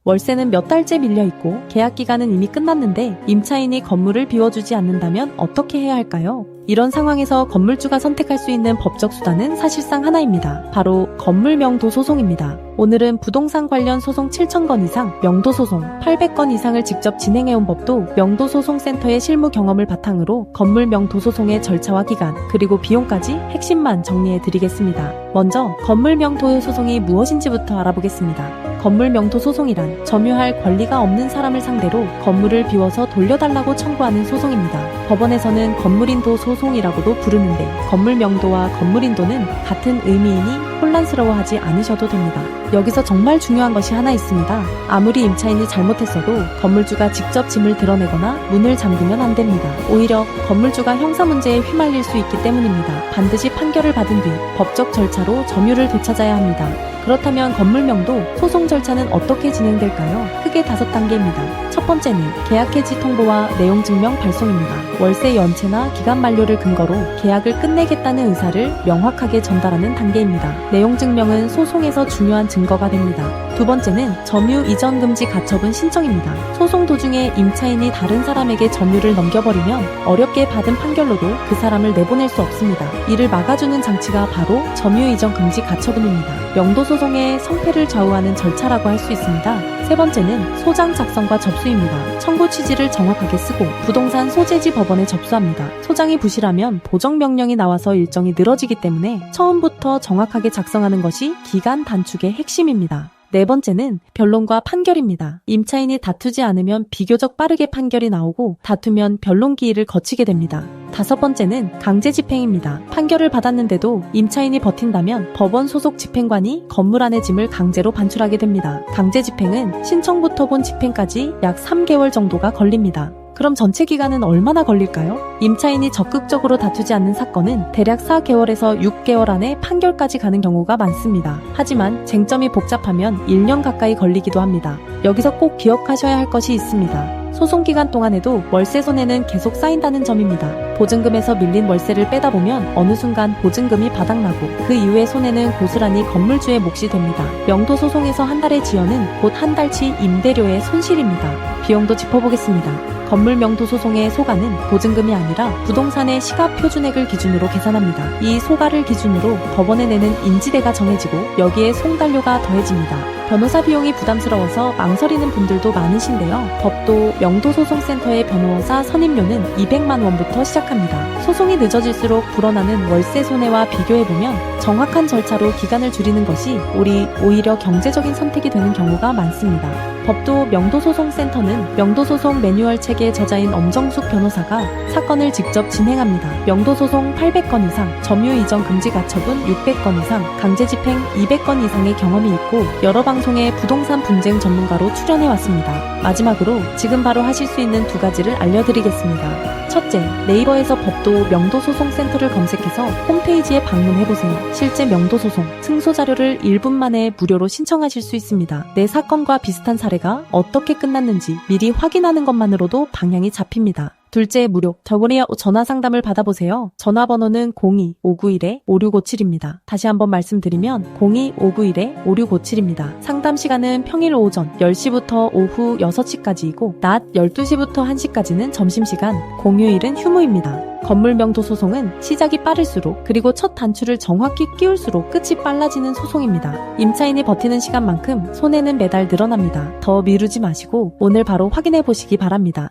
월세는 몇 달째 밀려있고 계약 기간은 이미 끝났는데 임차인이 건물을 비워주지 않는다면 어떻게 해야 할까요? 이런 상황에서 건물주가 선택할 수 있는 법적 수단은 사실상 하나입니다. 바로 건물 명도 소송입니다. 오늘은 부동산 관련 소송 7,000건 이상, 명도 소송 800건 이상을 직접 진행해온 법도 명도소송센터의 실무 경험을 바탕으로 건물 명도 소송의 절차와 기간, 그리고 비용까지 핵심만 정리해드리겠습니다. 먼저 건물 명도 소송이 무엇인지부터 알아보겠습니다. 건물 명도 소송이란 점유할 권리가 없는 사람을 상대로 건물을 비워서 돌려달라고 청구하는 소송입니다. 법원에서는 건물인도 소송이라고도 부르는데 건물 명도와 건물인도는 같은 의미이니 혼란스러워하지 않으셔도 됩니다. 여기서 정말 중요한 것이 하나 있습니다. 아무리 임차인이 잘못했어도 건물주가 직접 짐을 드러내거나 문을 잠그면 안 됩니다. 오히려 건물주가 형사 문제에 휘말릴 수 있기 때문입니다. 반드시 판결을 받은 뒤 법적 절차로 점유를 되찾아야 합니다. 그렇다면 건물명도 소송 절차는 어떻게 진행될까요? 크게 5단계입니다. 첫 번째는 계약 해지 통보와 내용 증명 발송입니다. 월세 연체나 기간 만료를 근거로 계약을 끝내겠다는 의사를 명확하게 전달하는 단계입니다. 내용 증명은 소송에서 중요한 증거가 됩니다. 두 번째는 점유 이전 금지 가처분 신청입니다. 소송 도중에 임차인이 다른 사람에게 점유를 넘겨버리면 어렵게 받은 판결로도 그 사람을 내보낼 수 없습니다. 이를 막아주는 장치가 바로 점유 이전 금지 가처분입니다. 명도 소송의 성패를 좌우하는 절차라고 할 수 있습니다. 세 번째는 소장 작성과 접수입니다. 청구 취지를 정확하게 쓰고 부동산 소재지 법원에 접수합니다. 소장이 부실하면 보정명령이 나와서 일정이 늘어지기 때문에 처음부터 정확하게 작성하는 것이 기간 단축의 핵심입니다. 네 번째는 변론과 판결입니다. 임차인이 다투지 않으면 비교적 빠르게 판결이 나오고 다투면 변론 기일을 거치게 됩니다. 다섯 번째는 강제 집행입니다. 판결을 받았는데도 임차인이 버틴다면 법원 소속 집행관이 건물 안의 짐을 강제로 반출하게 됩니다. 강제 집행은 신청부터 본 집행까지 약 3개월 정도가 걸립니다. 그럼 전체 기간은 얼마나 걸릴까요? 임차인이 적극적으로 다투지 않는 사건은 대략 4개월에서 6개월 안에 판결까지 가는 경우가 많습니다. 하지만 쟁점이 복잡하면 1년 가까이 걸리기도 합니다. 여기서 꼭 기억하셔야 할 것이 있습니다. 소송 기간 동안에도 월세 손해는 계속 쌓인다는 점입니다. 보증금에서 밀린 월세를 빼다 보면 어느 순간 보증금이 바닥나고 그 이후의 손해는 고스란히 건물주의 몫이 됩니다. 명도 소송에서 한 달의 지연은 곧 한 달치 임대료의 손실입니다. 비용도 짚어보겠습니다. 건물 명도 소송의 소가는 보증금이 아니라 부동산의 시가 표준액을 기준으로 계산합니다. 이 소가를 기준으로 법원에 내는 인지대가 정해지고 여기에 송달료가 더해집니다. 변호사 비용이 부담스러워서 망설이는 분들도 많으신데요. 법도 명도소송센터의 변호사 선임료는 200만 원부터 시작합니다. 소송이 늦어질수록 불어나는 월세 손해와 비교해보면 정확한 절차로 기간을 줄이는 것이 오히려 경제적인 선택이 되는 경우가 많습니다. 법도 명도소송센터는 명도소송 매뉴얼 책의 저자인 엄정숙 변호사가 사건을 직접 진행합니다. 명도소송 800건 이상, 점유 이전 금지 가처분 600건 이상, 강제 집행 200건 이상의 경험이 있고 여러 방송의 부동산 분쟁 전문가로 출연해왔습니다. 마지막으로 지금 바로 하실 수 있는 2가지를 알려드리겠습니다. 첫째, 네이버에서 법도 명도소송센터를 검색해서 홈페이지에 방문해보세요. 실제 명도소송, 승소자료를 1분 만에 무료로 신청하실 수 있습니다. 내 사건과 비슷한 사례가 어떻게 끝났는지 미리 확인하는 것만으로도 방향이 잡힙니다. 둘째, 무료 더블이어 전화 상담을 받아보세요. 전화번호는 02-591-5657입니다. 다시 한번 말씀드리면 02-591-5657입니다. 상담 시간은 평일 오전 10시부터 오후 6시까지이고 낮 12시부터 1시까지는 점심시간, 공휴일은 휴무입니다. 건물 명도 소송은 시작이 빠를수록 그리고 첫 단추를 정확히 끼울수록 끝이 빨라지는 소송입니다. 임차인이 버티는 시간만큼 손해는 매달 늘어납니다. 더 미루지 마시고 오늘 바로 확인해 보시기 바랍니다.